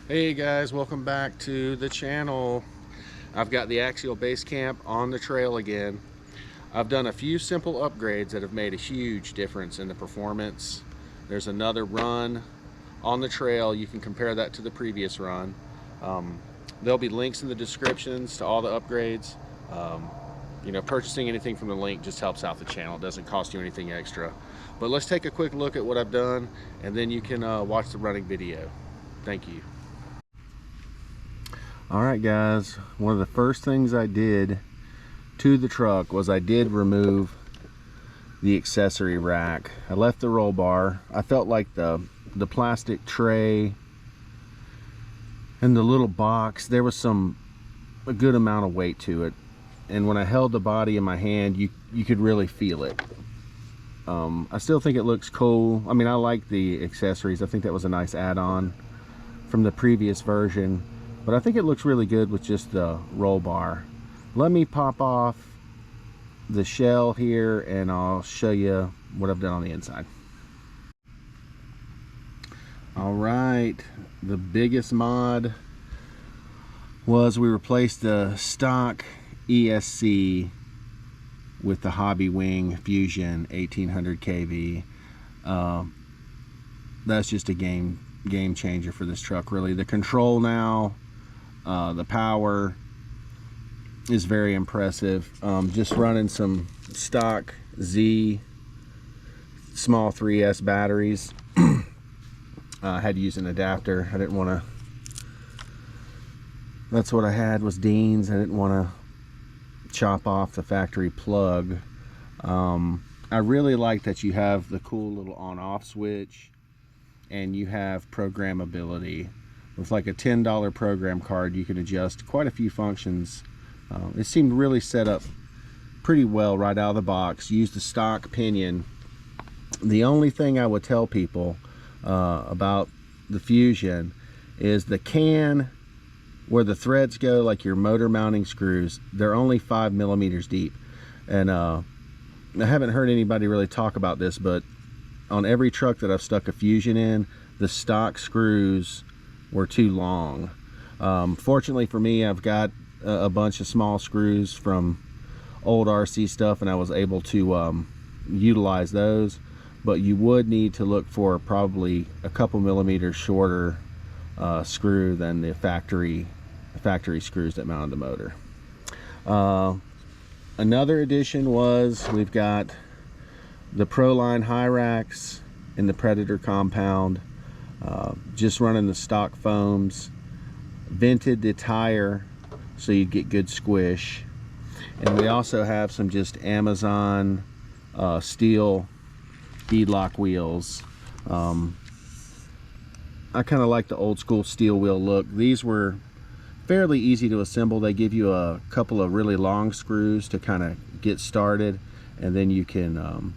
Hey guys, welcome back to the channel. I've got the Axial Basecamp on the trail again. I've done a few simple upgrades that have made a huge difference in the performance. There's another run on the trail. You can compare that to the previous run. There'll be links in the descriptions to all the upgrades. Purchasing anything from the link just helps out the channel. It doesn't cost you anything extra. But let's take a quick look at what I've done, and then you can watch the running video. Thank you. Alright guys, one of the first things I did to the truck was I did remove the accessory rack. I left the roll bar. I felt like the plastic tray and the little box, there was a good amount of weight to it, and when I held the body in my hand, you could really feel it. I still think it looks cool. I mean, I like the accessories. I think that was a nice add-on from the previous version. But I think it looks really good with just the roll bar. Let me pop off the shell here and I'll show you what I've done on the inside. Alright, the biggest mod was we replaced the stock ESC with the Hobbywing Fusion 1800 kV. That's just a game changer for this truck, really. The control now, the power is very impressive. Just running some stock Z small 3S batteries. I had to use an adapter. I didn't want to, that's what I had, was Dean's. I didn't want to chop off the factory plug. I really like that you have the cool little on-off switch, and you have programmability. With like a $10 program card, you can adjust quite a few functions. It seemed really set up pretty well right out of the box. Use the stock pinion. The only thing I would tell people about the Fusion is the can where the threads go, like your motor mounting screws, they're only 5 millimeters deep. And I haven't heard anybody really talk about this, but on every truck that I've stuck a Fusion in, the stock screws were too long. Fortunately for me, I've got a bunch of small screws from old RC stuff, and I was able to utilize those. But you would need to look for probably a couple millimeters shorter screw than the factory screws that mount the motor. Another addition was we've got the Proline high racks in the Predator compound. Just running the stock foams, vented the tire so you get good squish, and we also have some just Amazon steel beadlock wheels. I kind of like the old school steel wheel look. These were fairly easy to assemble. They give you a couple of really long screws to kind of get started, and then you can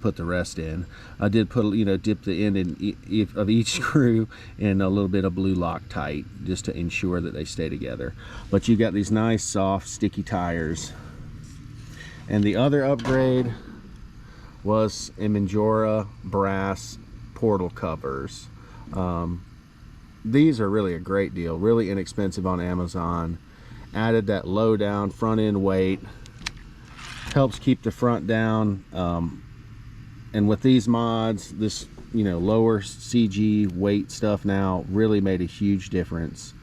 put the rest in. I did put, dip the end of each screw in a little bit of blue Loctite just to ensure that they stay together. But you got these nice soft sticky tires. And the other upgrade was Imagora brass portal covers. These are really a great deal, really inexpensive on Amazon. Added that low down front end weight, helps keep the front down. And with these mods, this lower CG weight stuff now really made a huge difference.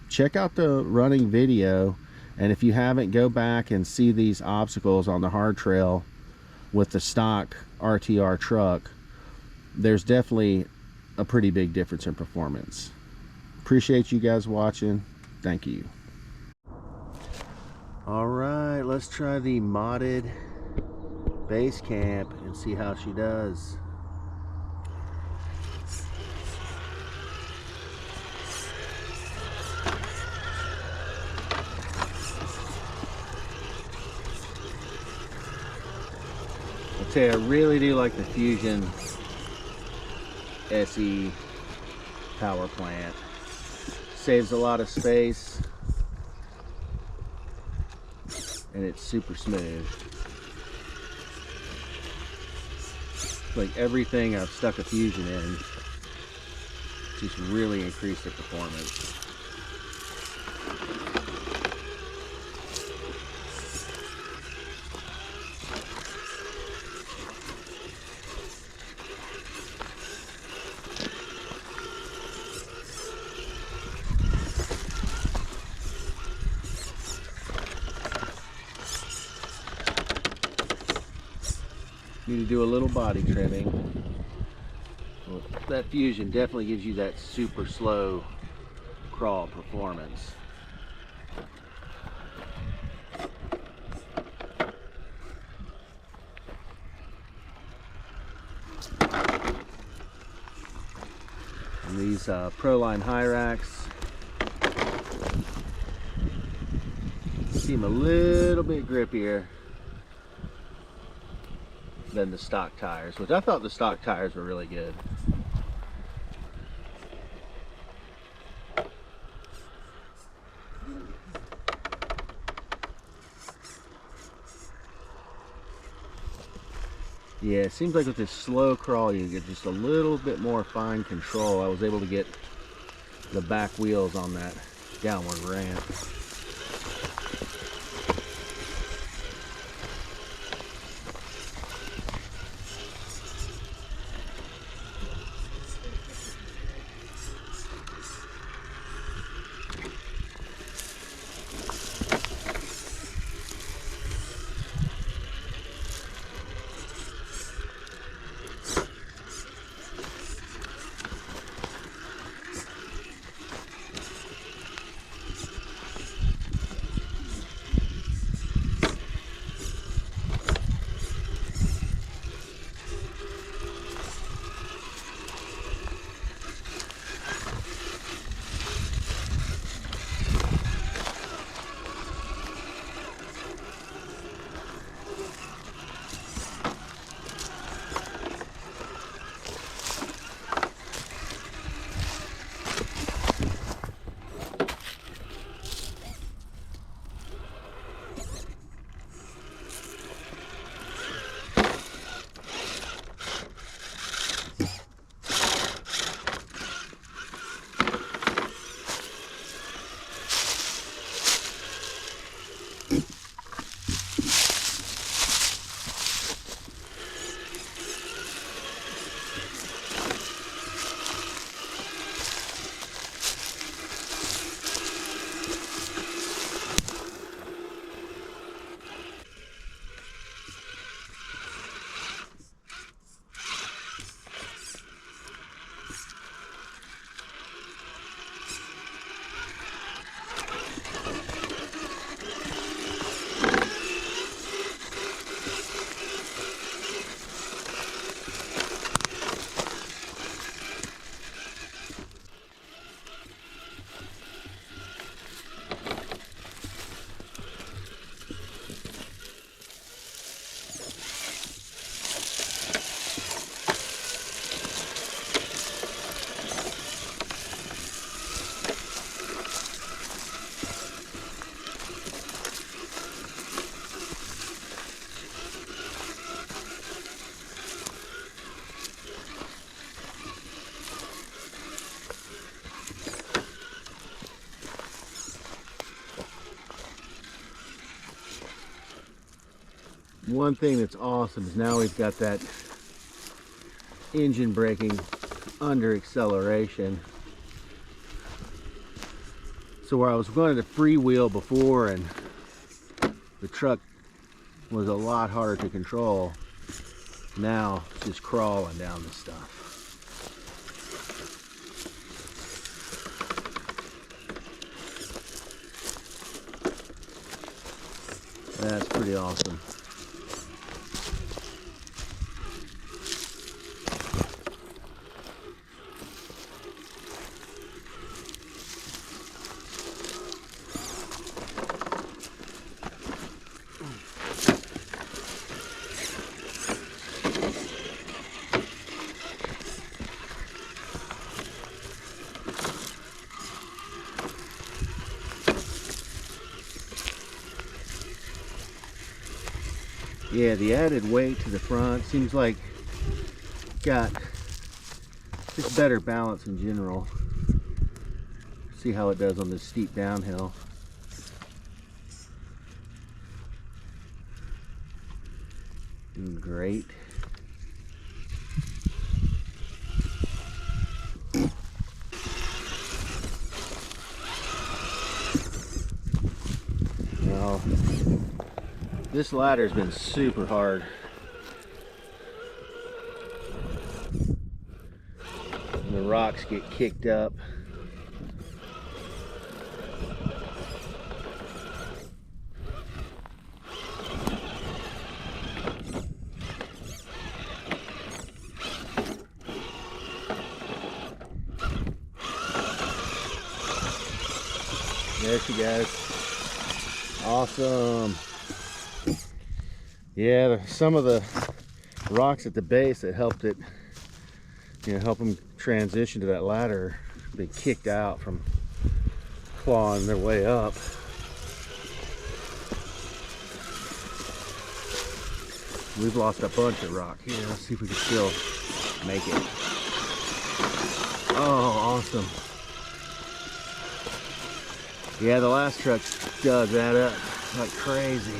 Check out the running video, and if you haven't, go back and see these obstacles on the hard trail with the stock RTR truck. There's definitely a pretty big difference in performance. Appreciate you guys watching. Thank you. All right, let's try the modded Basecamp and see how she does. I'll tell you, I really do like the Fusion SE power plant. Saves a lot of space, and it's super smooth. Like everything I've stuck a Fusion in just really increase the performance. Need to do a little body trimming. Well, that Fusion definitely gives you that super slow crawl performance. And these Proline high racks seem a little bit grippier than the stock tires, which I thought the stock tires were really good. Yeah, it seems like with this slow crawl you get just a little bit more fine control. I was able to get the back wheels on that downward ramp. One thing that's awesome is now we've got that engine braking under acceleration. So where I was going to freewheel before and the truck was a lot harder to control, now it's just crawling down the stuff. That's pretty awesome. Yeah, the added weight to the front seems like got Just better balance in general. See how it does on this steep downhill. Doing great. Now, this ladder's been super hard. And the rocks get kicked up. There she goes. Awesome. Yeah, some of the rocks at the base that helped it, help them transition to that ladder, been kicked out from clawing their way up. We've lost a bunch of rock here. Let's see if we can still make it. Oh, awesome. Yeah, the last truck dug that up like crazy.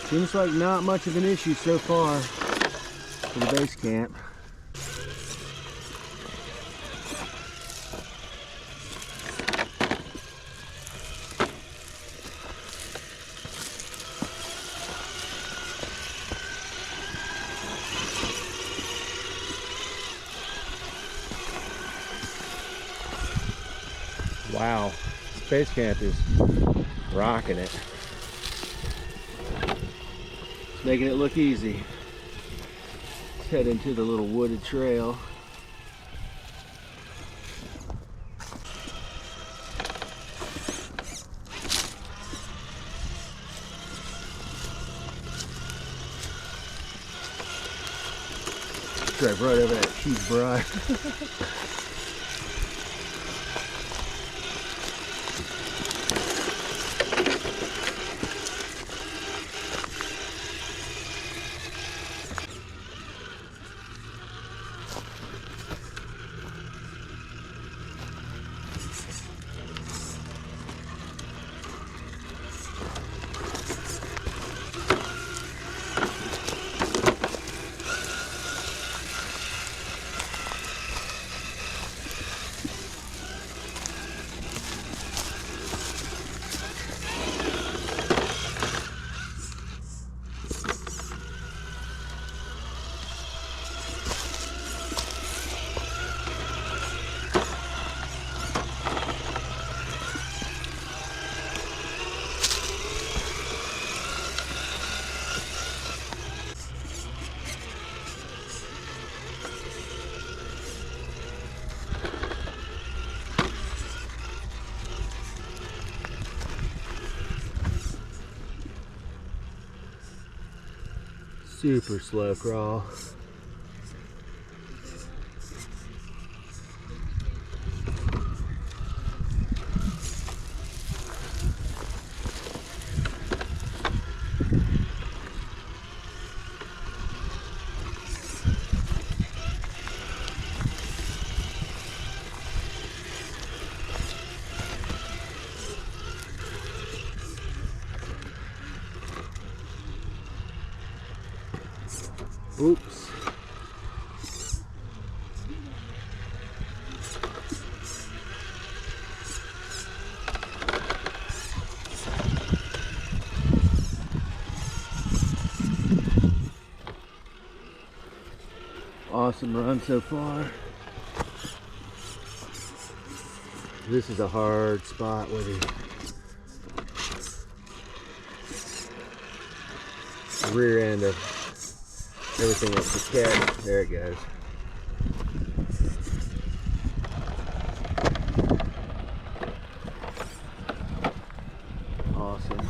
Seems like not much of an issue so far for the base camp. Wow, base camp is rocking it. It's making it look easy. Let's head into the little wooded trail. Drive right over that huge briar. Super slow crawl. Oops. Awesome run so far. This is a hard spot where the rear end of everything up the cat. There it goes. Awesome.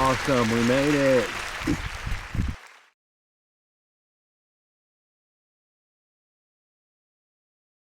Awesome, we made it.